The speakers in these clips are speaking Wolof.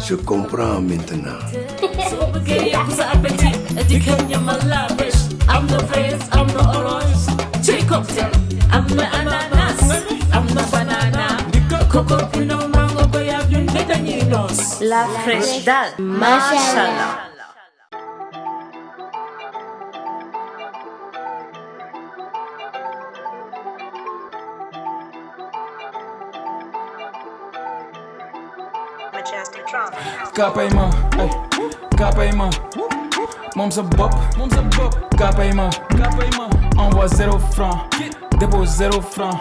Je comprends maintenant. La fraîche dalle, Mashallah. Kapayma, ay, kapayma. Moom sa bopp, kapayma. Envoie 0 francs, dépôt 0 francs,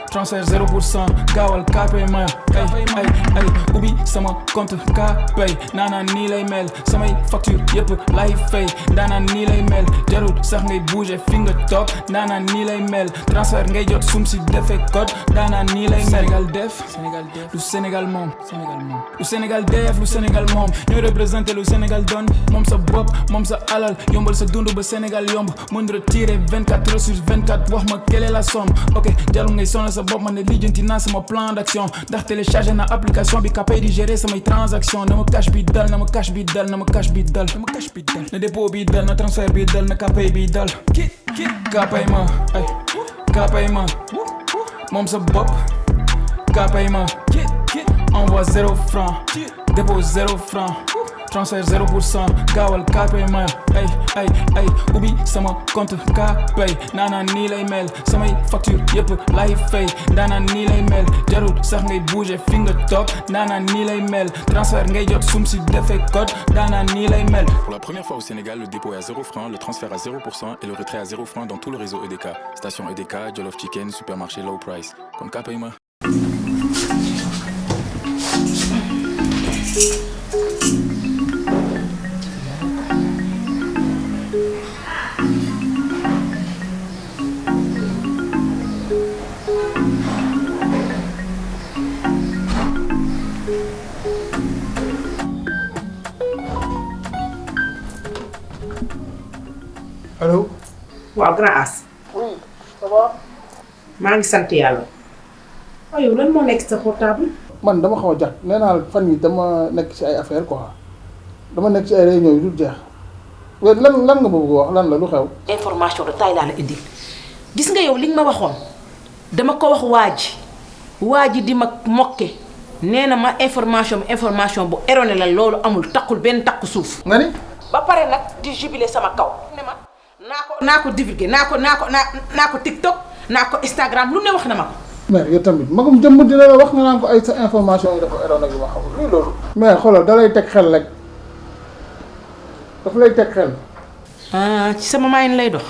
transfert 0%. Gaawal kapayma, ay, ubbi sama compte kapay. Nana nii lay mel, samay facture yëpp lay fay. Nana nii lay mel, jarul sax ngay bouger fi nga toog. Nana nii lay mel, transfert ngay jot sum si defee code. Nana nii lay mel. Sénégal def, lu Sénégal moom. Lu Sénégal def, lu Sénégal moom. Ñooy représenté lu Sénégal doon. Moom sa bopp, moom sa alal. Yombal sa dund ba Sénégal yomb. Mën retirer 24 heures sur 24. Wax ma quelle est la somme. Ok, jarul ngay sonal sa bopp man ne lijjanti naa sama plan d'action. Ndax téléchargé na application bi kapay di gérer samay transaction. Na ma cash bi dal, na ma cash bi dal, na ma cash bi dal. Na dépôt bi dal, na transfert bi dal, na kapay bi dal. Kapay ma, ay, kapay ma. Moom sa bopp, kapay ma. Envoie 0 francs, dépôt 0 francs, transfert 0%. Gaawal kapay ma, ay, ubbi sama compte kapay. Nana nii lay mel, samay facture yëpp lay fay. Nana nii lay mel, jarul sax ngay bouger fi nga toog. Nana nii lay mel, transfert ngay jot sum si defee code. Nana nii lay mel. Pour la première fois au Sénégal, le dépôt est à 0 francs, le transfert à 0% et le retrait à 0 francs dans tout le réseau EDK. Station EDK, Jollof Chicken, supermarché low price. Kon kapay ma. allo. waaw grand as. oui ça va. maa ngi sant yàlla. waaw yow lan moo nekk sa portable. man dama xaw a jàpp nee naa fan yi dama nekk ci ay affaire quoi dama nekk ci ay réunion yu dul jeex lan nga ma bëgg wax lan la lu xew. information de taille laa la indil gis nga yow li nga ma waxoon dama ko wax waa ji di ma mokke nee na ma information bu erroné la loolu amul takkul benn takku suuf. nga ni. ba pare nag di jubilé sama kaw. ne ma naa ko divulgué naa ko TikTok naa ko Instagram lu ne wax na ma ko. mais yow tamit magum jëmm dina la wax nga naan ko ay sa information yi dafa erroné ak yu ma xamul luy loolu. mais xoolal da lay teg xel rek daf lay teg xel. ci sama maayin lay dox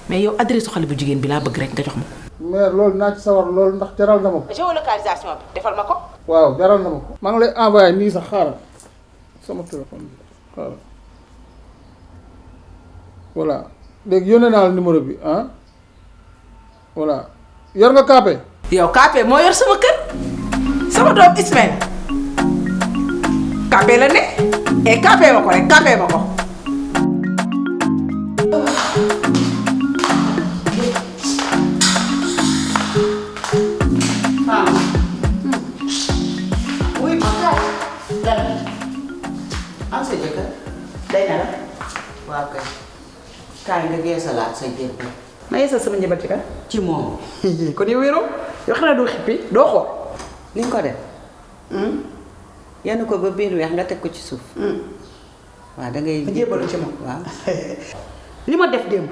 mais yow adresse xale bu jigéen bi laa bëgg rek nga jox ma. mais loolu naa ci sawar loolu ndax jaral na ma ko. géolocalisation bi defal ma ko. waaw jaral na ma ko. maa ngi lay envoyé nii sax xaaral sama téléphone bi xaaral voilà léegi yónnee naa la numéro bi ah voilà yor nga Kaape. yow Kaape moo yor sama kër sama doom Ismaël Kaape la ne Kaape ma ko rek Kaape ma ko. am sa jëkkër day na la waaw kay kaay nga geesalaat sa jëkkër ma yeesal sama njëbal ci kan ci moom kon yow wéeroo yoo xam ne doo xippi doo xool li nga ko def yenn ko ba biir weex nga teg ko ci suuf waaw da ngay ma jébalu ci moom waaw li ma def démb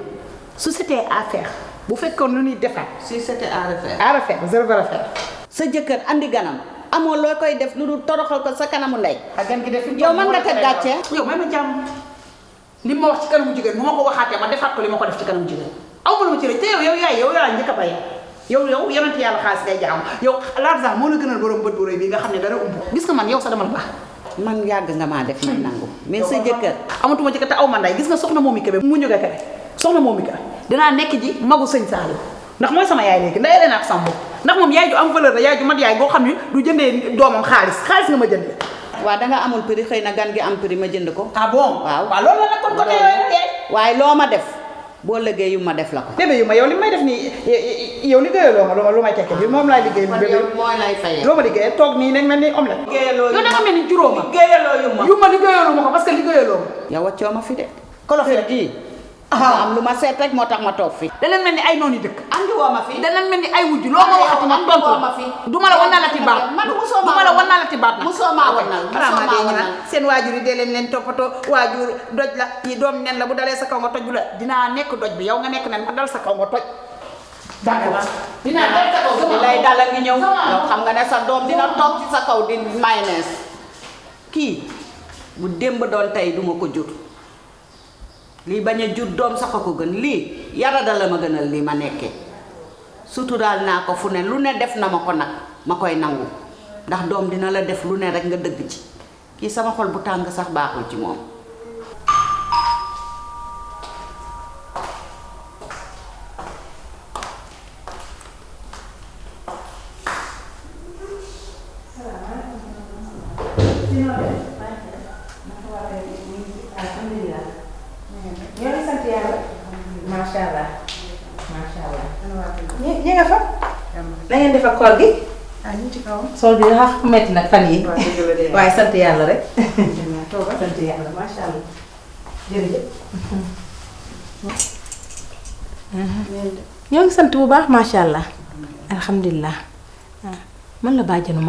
su c'était à faire bu fekkoon lu ñuy defaat si c'était à refaire à refaire zéro à refaire sa jëkkër andi ganam amoo loo koy def lu dul toroxal ko sa kanamu ndey ak gan gi def yow mën nga teg gàcce yow may ma jàmm li ma wax ci kanamu jigéen bu ma ko waxaatee ma defaat ko li ma ko def ci kanamu jigéen aw ma la ma ci rek te yow yaa njëkk a bay yow yonent yàlla xaalis ngay jaam yow l'argent moo la gënal borom bët bu rëy bi nga xam ne dara ump gis nga man yow sa dama la baax man yàgg nga maa def may nangu mais sa jëkkër amatuma jëkkër te aw ma nday gis nga soxna Momy Kébé mu jógee Kébé soxna Momy Kébé dinaa nekk ji magu sëñ Saliou ndax mooy sama yaay léegi nday leen ak sama bopp ndax moom yaay ju am valeur la yaay ju mat yaay boo xam ne du jëndee doomam xaalis nga ma jëndee waaw danga amul prix xëy na gan gi am prix ma jënd ko ah bon waaw loolu la nag kon côté yooyu waaye loo ma def boo liggéey yu ma def la ko. bébé yu ma yow li may def nii yow liggéeyaloo ma lu may tekke bi moom laay liggéey kon bébé yow mooy lay fayee. loo ma liggéeyee toog nii nañ mel ni omelette liggéeyaloo yow da nga mel ni juróoma liggéeyaloo yu ma liggéeyaloo ma ko parce que liggéeyaloo ma yow wàccoo ma fi de. kolofet gii. am lu ma seet rek moo tax ma toog fi. da leen mel ni ay noonu dëkk andi woo ma fi. da leen mel ni ay wujju loo ma waxati ma tontu ma fi. du ma la wanalati baat man musoo du ma la wanalati baat nag musoo maa wanal musoo maa wanal. seen waajur yi dee leen toppatoo waajur doj la yi doom nen la bu dalee sa kaw nga toj bu la dinaa nekk doj bi yow nga nekk nen ma dal sa kaw nga toj d'accord dinaa dal sa kaw di lay dal a ngi ñëw yow xam nga ne sa doom dina toog ci sa kaw di mayonnaise kii bu démb doon tey duma ko jur lii bañ a jur doom sax a ko gën lii yara dala ma gënal lii ma nekkee suturaal naa ko fu ne lu ne def na ma ko nag ma koy nangu ndax doom dina la def lu ne rek nga dëgg ci kii sama xol bu tàng sax baaxul ci moom. ñi nga fa na ngeen def ak koor gi sol bi dafa metti nag fan yi waaye sant yàlla rek sant yàlla masha Allah jërëjëf ñoo ngi sant bu baax masha Allah alhamdulilah man la bàjjanu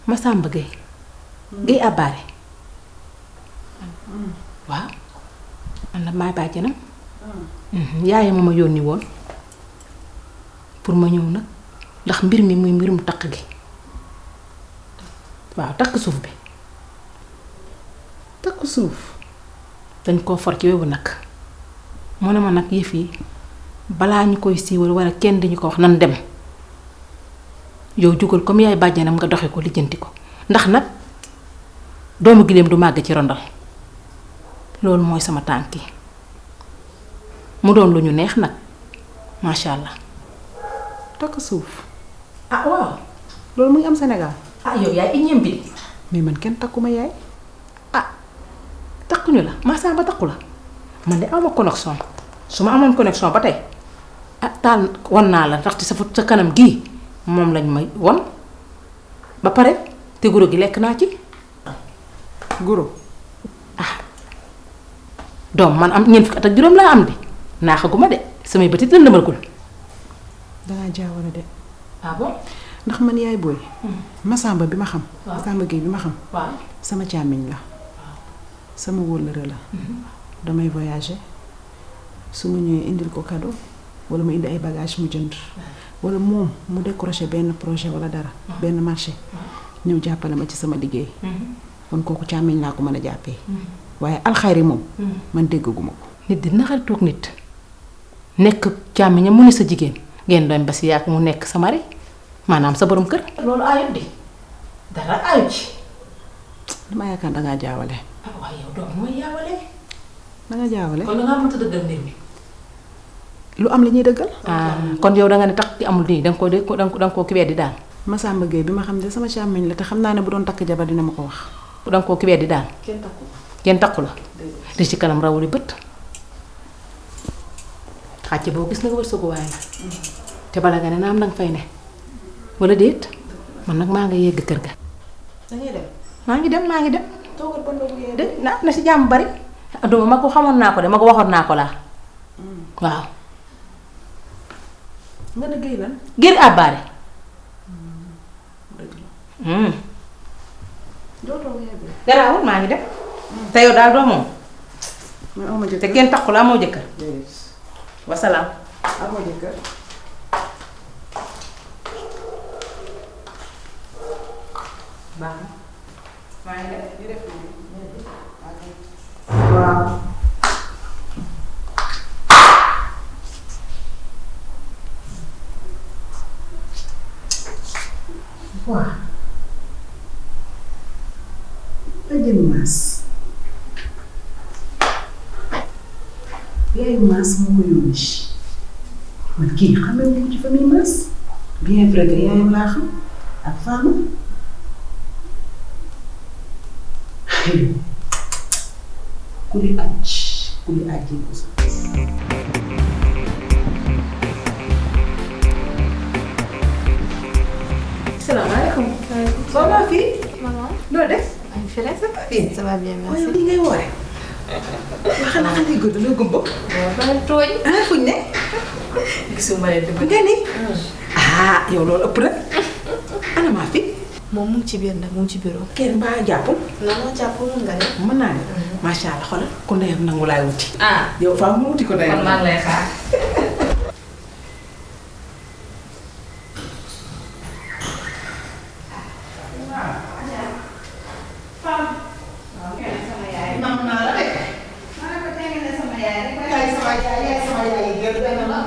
Masamba Gueye Abbaare waaw man la maay bàjjanam yaay ma yónni woon pour ma ñëw nag ndax mbir mi muy mbirum takk gi waaw takk suuf bi takk suuf dañ koo for ci wewu nag mu ne ma nag yëf yi balaa ñu koy siiwal wala kenn dañu ko wax nan dem yow jugal comme yaay bàjjanam nga doxe ko lijjanti ko ndax nag doomu giléem du màgg ci rondal loolu mooy sama tànk yi mu doon lu ñu neex nag masha Allah. takk suuf. ah waaw. loolu mu ngi am Sénégal. ah yow yaay iñeem bi. mais man kenn takkuma yaay. ah takkuñu la Masamba takku la man de awma connexion su ma amoon connexion ba tey ah taal won naa la ndax ci sa kanam gii moom lañ may won ba pare te guro gi lekk naa ci. guro. doom man am ñeent fukki at ak juróom laa am de naaxaguma de samay bëtit lëndëmalagul. dangaa jaawale de. ah bon. ndax man yaay booy. Masamba bi ma xam. waaw Masamba Gueye bi ma xam. waaw sama càmmiñ la. sama wóllëre la. damay voyager su ma ñëwee indil ko cadeau wala mu indi ay bagages mu jënd. wala moom mu décroché benn projet wala dara. benn marché. ñëw jàppale ma ci sama liggéey. kon kooku càmmiñ laa ko mën a jàppee. waaye alxayri moom. man déggaguma ko. nit dina xaritoog nit nekk càmmiñam mu ne sa jigéen ngeen doon ba si yàgg mu nekk sa mari maanaam sa borom kër. loolu ayut di dara ayut ci. dama yaakaar dangaa jaawale. ah waaye yow doom mooy yaawale. dangaa jaawale. kon dangaa mënta dëggal mbir mi. lu am la ñuy dëggal. kon yow danga ne tax ki amul nii danga koo kiwee di daal. Masamba Gueye bi ma xam ne sama càmmiñ la te xam naa ne bu doon takk jabar dina ma ko wax. danga koo kiwee di daal. kenn takku la. di ci kanam rawuli bët. xàcc boo gis nga wërsëgu waaye la. te bala nga ne naam danga fay ne. wala déet man nag maa nga yegg kër ga. dangay dem. maa ngi dem. toogal ba ndogu yee. de na si jàmm bari. duma ma ko xamoon naa ko de ma ko waxoon naa ko laa. waaw. nga ne Gueye lan. Gueye Abbaare. doo toog yegg. garaawul maa ngi dem. te yow daal doo moom. man amoo jëkkër. te kenn takku la amoo jëkkër. déedéet. wasalaam. amoo jëkkër. baax na. maa ngi dem. waaw. waaw. bàjjenu Maas. yaayu Maas moo ko yónni. man kii xamee wu ko ci famille Maas. bien vrai que yaayam laa xam ak Fama. kuli aj kuli aji busa. Salaamaaleykum. Soxna fi. Maman. Noo def. maa ngi fi rek. Ça va bien merci. waaye li ngay woore. waa xanaa xam nga gudd la gumbo. waaw ba tooñ. ah fuñ ne. gisuma leen dëgg. nga ni. ah yow loolu ëpp na. ana maa fi. moom mu ngi ci biir nag mu ngi ci bureau. kenn mbaa jàppul. non non jàpp mun nga ne. mën naa ne. macha allah xoolal ku ndeyam nangu laay wuti. ah yow faa mu wuti ko ndeyam. kon maa ngi lay xaar. nam naa la de. maa ne ko tey nga ne sama yaay rek. yaay sama yaay yi gën benn la.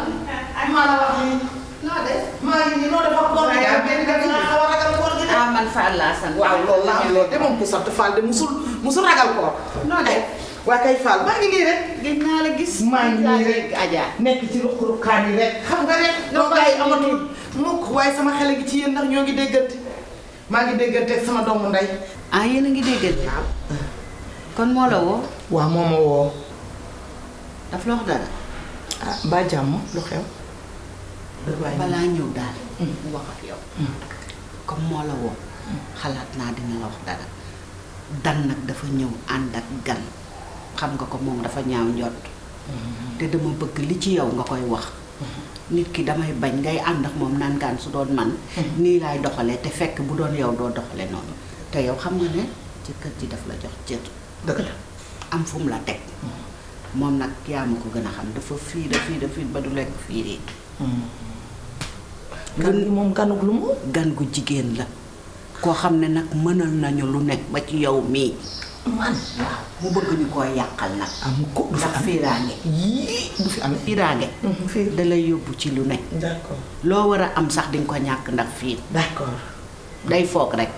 maa la wax nii. noo def. maa ngi nii noo def ak góor gi. benn gën naa xaw a ragal góor gi de. ah man Fall laa sant. waaw loolu la am loolu de moom ku sant Fall de musul ragal koor. noo def. waa kay Fall maa ngi nii rek. gis naa la gis. maa ngi nii rek Adja. nekk ci ruq-ruqaan yi rek. xam nga rek. Noo doo gaay bàyyi amatul mukk waaye sama xel gi ci yéen ndax ñoo ngi déggante. maa ngi déggante ak sama doomu ndey. ah yéen a ngi déggante. kon moo la woo. waaw moo ma woo. daf la wax dara. ah mbaa jàmm lu xew. balaa ñëw daal. mu wax ak yow. comme moo la woo. xalaat naa dina la wax dara. dan nag dafa ñëw ànd ak gan. xam nga ko moom dafa ñaaw njott. te dama bëgg li ci yow nga koy wax. nit ki damay bañ ngay ànd ak moom naan gaan su doon man. nii laay doxalee te fekk bu doon yow doo doxale noonu. te yow xam nga ne ci kër ji daf la jox cër. dëgg la. am fu mu la teg. moom nag yaa ma ko gën a xam dafa fiir ba du lekk fiir yi. gan gi moom ganug lu mu. gan gu jigéen la. koo xam ne nag mënal nañu lu nekk ba ci yow mii. man waaw mu bëgg ñu koy yàqal nag. am ko du fi ndax am fiiraange. yii du fi am. fiiraange. fii da lay yóbbu ci lu nekk. d'accord loo war a am sax di nga ko ñàkk ndax fiir. d'accord day foog rek.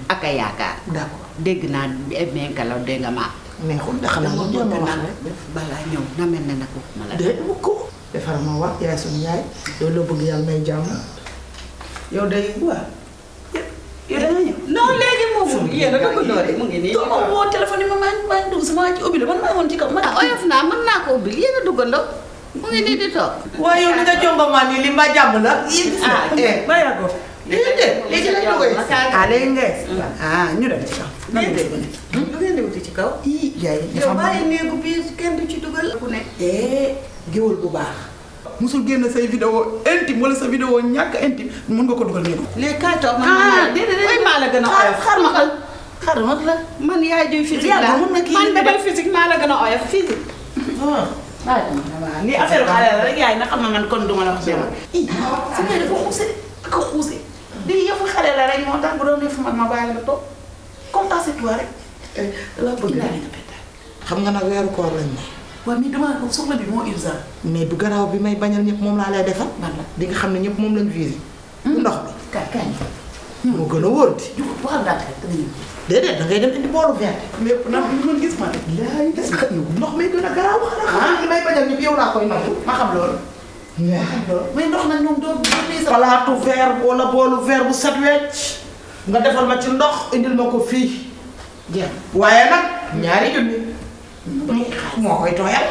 ak a yaakaar. d'accord dégg naa menkalaw dégg nga maa. neexul de xanaa dama mu jéem a bëgg wax nag rek. balaa ñëw na mel ne nag waxuma la. de mu ko. defar ma wax yaay suñu yaay. loolu la bëgg yàlla may jàmm. yow day waaw. yow da nga ñëw. non léegi moom yéen a dugg doole mu ngi nii. doo ma woo téléphone yi maa ngi dugg sama ci ubbi la man maa woon ci kaw. ah oyof naa mën naa ko ubbi yéen a duggandoo mu ngi nii di toog. waaye yow ni nga jongo maa nii li mbaa jàmm la. ah bàyyi la ko. léegi la duggee. ah léegi ngay. ah ñu dem ci kaw. nan la dégg ne. lu ngeen di wuti ci kaw. ii yaay yow bàyyi néegu biir kenn du ci dugal. ku nekk géwël bu baax. musul génn say vidéo intime wala sa vidéo ñàkk intime mën nga ko dugal nii. léegi kaay toog man déedéet maa la gën a oyof. xar ma xar ma la. man yaay juy physique yaa laa mën na kii man damay physique maa la gën a oyof physique. waaw lii affaire xale la rek yaay na xam na man kon duma la wax dama. su ma dafa xuuse dafa xuuse. lii yëfu xale la rek moo tax bu doon yëfu mag ma bàyyi la toog comme ça c'est toi rek. la bëgg xam nga nag weeru koor lañ ne. waaw mais dama soxla bi moo urgent. mais du garaaw bi may bañal ñëpp moom laa lay defal. di nga xam ne ñëpp moom lañ visé. bu ndox bi. kaay moo gën a wóor di. waxal daal rek déedéet da ngay dem indi boolu vert. lépp nag ñu mën gis ma rek. laay des xa yow ndox may gën a garaaw. xanaa li may bañal ñëpp yow laa koy nangu. ma xam loolu. mais ndox nag ñoom doo palaatu vert wala boolu vert bu set wecc nga defal ma ci ndox indil ma ko fii. jeex waaye nag ñaari junni. moo koy tooyal.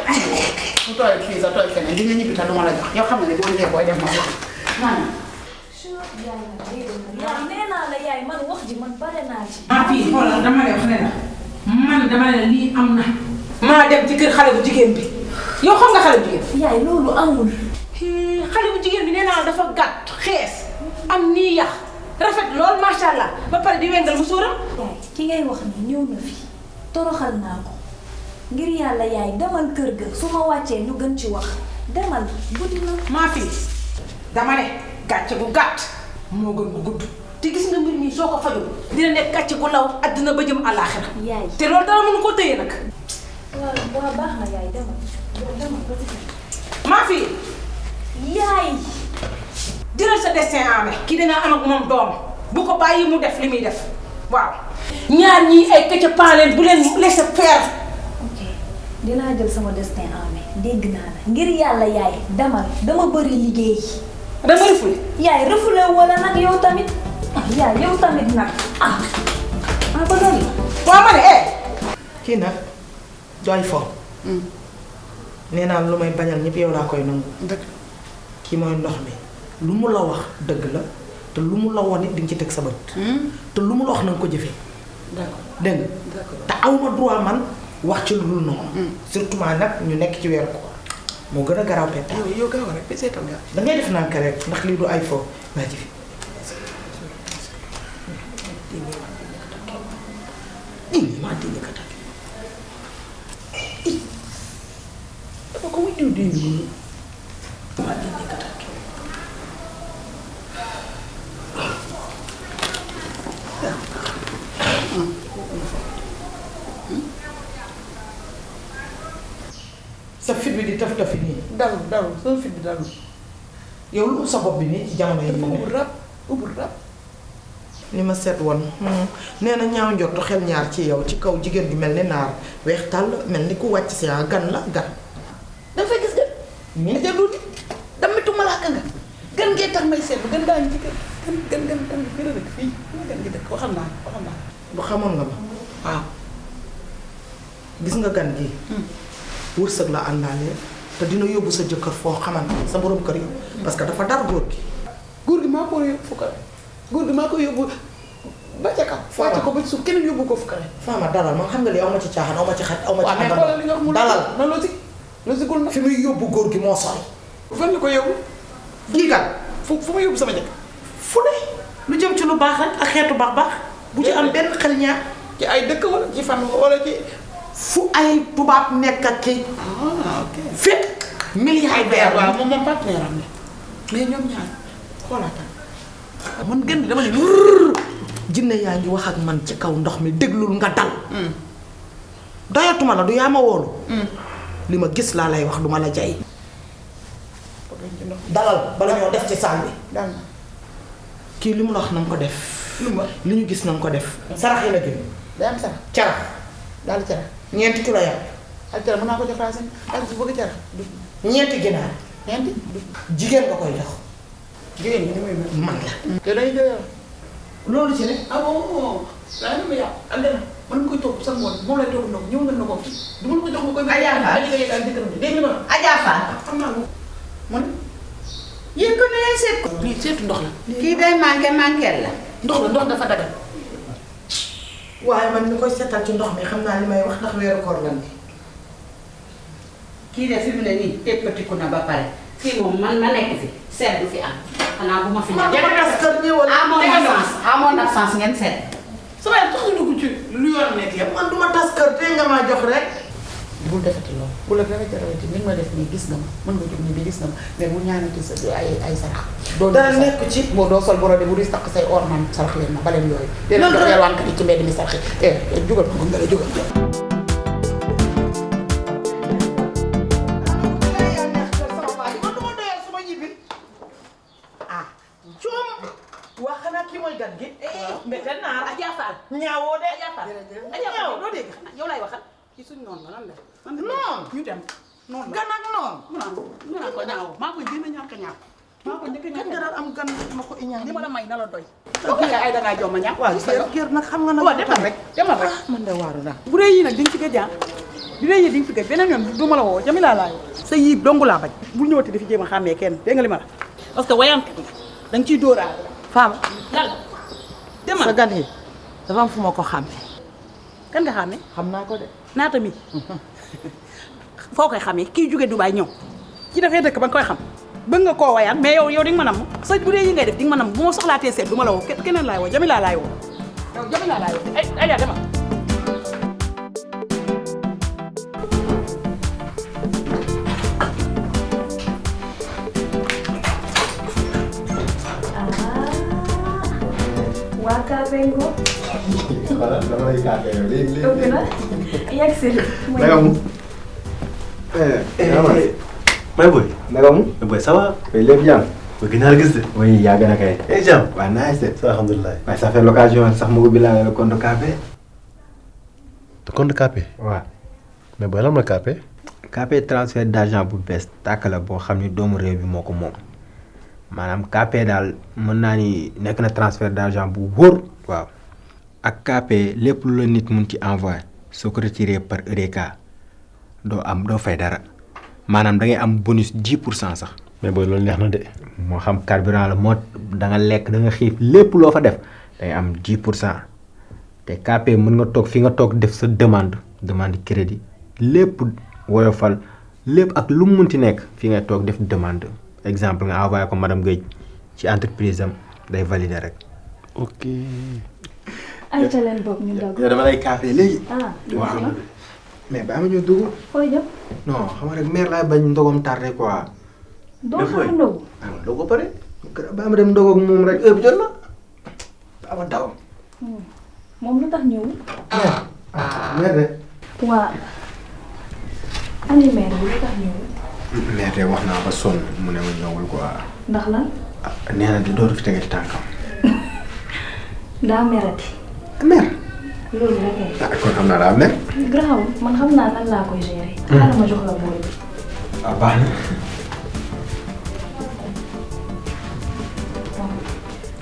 mu tooyal fii sa tooy feneen di nga ñibbi te duma la jox yow xam nga ne boo ñëwee booy def ma wax. yaay nee naa la yaay man wax ji man pare naa ci. ah fii xoolal dama lay wax ne la man dama ne la lii am na. maa dem ci kër xale bu jigéen bi yow xam nga xale bu jigéen. yaay loolu amul. xale bu jigéen bi nee naa la dafa gàtt xees am nii yax rafet lool macha allah ba pare di wengal mu sóoram. yaay ki ngay wax ni ñëw na fi toroxal naa ko ngir yàlla yaay demal kër ga su ma wàccee ñu gën ci wax demal guddi na. maa fi dama ne gàcce gu gàtt moo gën gu gudd te gis nga mbir mi soo ko fajul dina nekk gàcce gu law àddina ba jëm àllaaxira. yaay te loolu dara mënu ko tëye nag. waaw baax na yaay demal ba ci kanam. maa fi yaay. jëlal sa destin en main kii danga am ak moom doom bu ko bàyyi mu def li muy def waaw. ñaar ñii ay këcc paaleen bu leen laisser faire. ok dinaa jël sama destin en main dégg naa la ngir yàlla yaay demal dama bëri liggéey. dama rëfule. yaay rëfule wala nag yow tamit yaay yow tamit nag ba doon waaw ma ne kii nag jooy fo nee naa lu may bañal ñëpp yow laa koy nangu dëgg kii mooy ndox mi lu mu la wax dëgg la te lu mu la woon it di nga ci teg sa bët te lu mu la wax na nga ko jëfee dégg nga te awma droit man wax ci lu dul noonu surtout nag ñu nekk ci weeru koor moo gën a garaaw peta yow gaaw rek ba seetal nga da ngay def nànk rek ndax lii du ay fo waa ji fi maa dégg ka takk dafa ko muy diw diw nii maa dégg ka takk sa fit bi di taf tafi nii dalul sama fit bi dalul yow lu sa bopp bi nii ci jamono yi ubul rab li ma seet woon nee na ñaaw njortu xel ñaar ci yow ci kaw jigéen gi mel ni naar weex tàll mel ni ku wàcc si gan la gan dafa gis gan mi ja duuti damitu malaaka nga gan ngee tax may seet gan daa ngi ci gan fii la dëkk fii gan gi dëkk waxal naa bu xamoon nga ma waaw gis nga gan gi wërsëg la àndaale te dina yóbbu sa jëkkër foo xamante sa borom kër yi parce que dafa dar góor gi maa ko yóbbu fukk góor gi maa ko yóbbu ba ca kaw wàcce ko ba ci suuf kenn yóbbu ko fukk Fama dalal man xam nga li aw ma ci caaxaan aw ma ci xaj aw ma ci àndal dalal na logique gul na fi muy yóbbu góor gi moo sori fan la ko yóbbu kii kat fu ma yóbbu sama jëkk fu ne lu jëm ci lu baax rek ak xeetu baax bu ci am benn xel ñaar ci ay dëkk wala ci fan wala ci fu ay tubaab nekk ak kii fépp milliardaire waaw moom partenaire am ne mais ñoom ñaar xoolaatal man gën dama ne jinne yaa ngi wax ak man ci kaw ndox mi déglul nga dal doyatuma la du yaa ma woolu li ma gis laa lay wax duma la jay dalal bala ñoo def ci saal bi kii li mu la wax na nga ko def li ñu gis na nga ko def sarax yi la gën day am sarax carax daal carax ñeenti kilo yàpp ak carax mën naa ko jox raasi ak si bëgg carax ñeenti ginaar ñeenti jigéen nga koy jox jigéen ñi ni muy man la te day jël loolu ci ne ah bon daa ma yàpp ak dana mën nga koy toog sax ngoon moom lay toog ndox ñëw nga ndox fi du ma ko jox nga koy Adja Fall nga yëgal jëkkëram dégg nga ma Adja Fall xam naa ko man yéen ko ne yaay seet ko lii seetu ndox la kii day manqué la ndox dafa dagal waaye man ni koy seetal ci ndox mi xam naa li may wax ndax weeru koor lan bi kii de fi mu ne nii téppatiku na ba pare fii moom man ma nekk fi seet du fi am xanaa bu ma fi ñëw. amoon absence ngeen seet. sama yaay tax nga dugg ci lu yoon nekk yëpp man du ma tas kër te nga maa jox rek. bul defati loolu bu la dara jarawati ni nga ma def nii gis nga ma mën nga jóg nii bii gis nga ma mais bu ñaanati sa ay sarax. dara nekk ci boo doo sol borode bu di takk say orman sarax leen ma baleen yooyu. loolu jox yalwaankat yi ci mbedd mi sarax jugal ko nga la jugal. waa xanaa kii mooy gan gi. mbete naar Adja Fall. ñaawoo de Adja Fall. Adja Fall doo dégg xanaa yow lay waxal. kii suñu noonu la lan la. noonu ñu dem. noonu la gan ak noonu. mu naan ko ñaawoo maa koy gën a ñàkk a ñaaw. maa ko njëkk a ñàkk a ñaaw am gan ma ko iñaan. li ma la may na la doy. ok ay dangaa jox ma ñaaw. waaw kër nag xam nga nag. waaw demal rek demal rek. man de waaru naa. bu dee yii nag di nga fi gëj ah. bu dee yii di nga fi gëj beneen yoon du ma la woo Jamila laa yoo. sa yii dongu laa bañ. bul ñëwati dafi jéem a xàmmee kenn dégg nga li ma la parce que wayant da nga ciy dóoraale. Fama demal sa gan yi dafa am fu ma ko xàmmee. kan nga xàmmee. xam naa ko de. naata mi foo koy xàmmee kii jóge Dubaay ñëw ci dafay dëkk ba nga koy xam bëgg nga koo wayaan mais yow di nga ma nam sa bu dee yi ngay def di nga ma nam bu ma soxlaatee seet du ma la woo keneen laay woo Jamila laay woo yow Jamila laay woo ay yaa demal. waa Kapengo. voilà dama lay kàppee yow léegi. ëpp na yegg si. naka mu. may boy. naka mu. boy ça va. lépp jàmm. boy gën naa la gis de. oui yaa gën a kay. jàmm. waaw nice de. ça alhamdulilah. waaye ça fait l'occasion sax ma ubbi laa le compte Kpé. compte Kpé. waaw. mais boy lan la Kpé. Kpé transfert d'argent bu bees tàkk la boo xam ni doomu réew bi moo ko moom. maanaam Kpé daal mën naa ni nekk na transfert d'argent bu wóor. waaw ak Kpé lépp lu la nit mun ci envoyé soo ko retiré par Eureka doo fay dara maanaam da ngay am bonus 10% sax. mais booy loolu neex na de. moo xam carburant la moo da nga lekk da nga xiif lépp loo fa def day am 10% te KP mën nga toog fi nga toog def sa demande crédit lépp woyofal lépp ak lu mu munti nekk fi ngay toog def demande exemple nga envoyé ko madame Guèye ci entreprise am day valider rek. ok. ay ca leen boobu ñu dagg. yow dama lay KP léegi. waaw. mais ba ma ñu dugg. fooy jëm. non xam nga rek mère laay bañ ndogom tardé quoi. doo xaar ndogu. doo ko pare ba ma dem ndog ak moom rek heure bi jot na ba ma daw. moom lu tax ñëw. mère de. waa andi mère bi lu tax ñëw. mère de wax naa ba sonn mu ne ma ñëwul quoi. ndax lan. nee na dootu fi tegati tànkam. daa merati. mère. loolu la kay. kon xam naa daa mère. grave man xam naa nan laa koy gérer. xaaral ma jox la booy bi. baax na.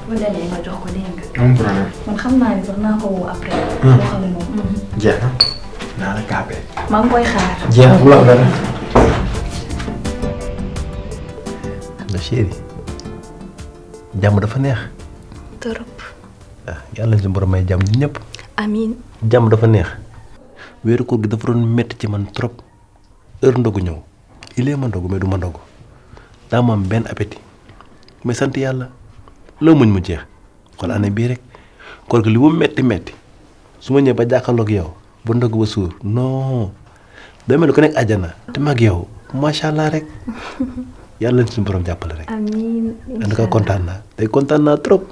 bu demee nga jox ko dégg nga. amul problème. man xam naa ni sax naa ko woo après. boo xam ne moom. jeex na naa la KP. maa ngi koy xaar. jeex na bu la dara. na chéri jàmm dafa neex. trop. ah yàlla ci borom may jàmm ñun ñëpp. amiin. jàmm dafa neex. weeru koor gi dafa doon metti ci man trop heure ndogu ñëw il est ma ndogu mais du ma ndogu daa ma am benn appétit mais sant yàlla loo muñ mu jeex xool année bii rek koor gi li mu metti metti su ma ñëwee ba jàkkaarloog yow ba ndogu ba suur non doo mel ni ko nekk àjjana te mag yow macha allah rek yàlla na suñu borom jàppale rek. amiin. en tout cas kontaan naa tey kontaan naa trop.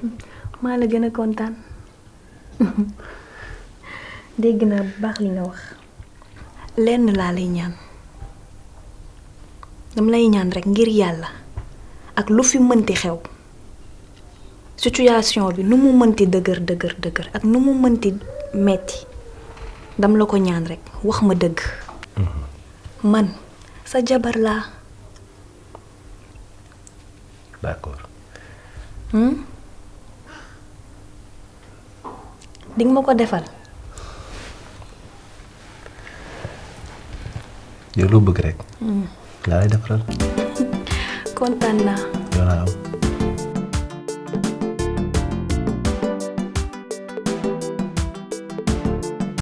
maa la gën a kontaan. dégg naa bu baax li nga wax. lenn laa lay ñaan. dama lay ñaan rek ngir yàlla ak lu fi mënti xew situation bi nu mu mënti dëgër ak nu mu mënti metti dama la ko ñaan rek wax ma dëgg. man sa jabar laa. d'accord. di nga ma ko defal. yow loo bëgg rek. laa lay defaral. kontaan naa. yow laa am.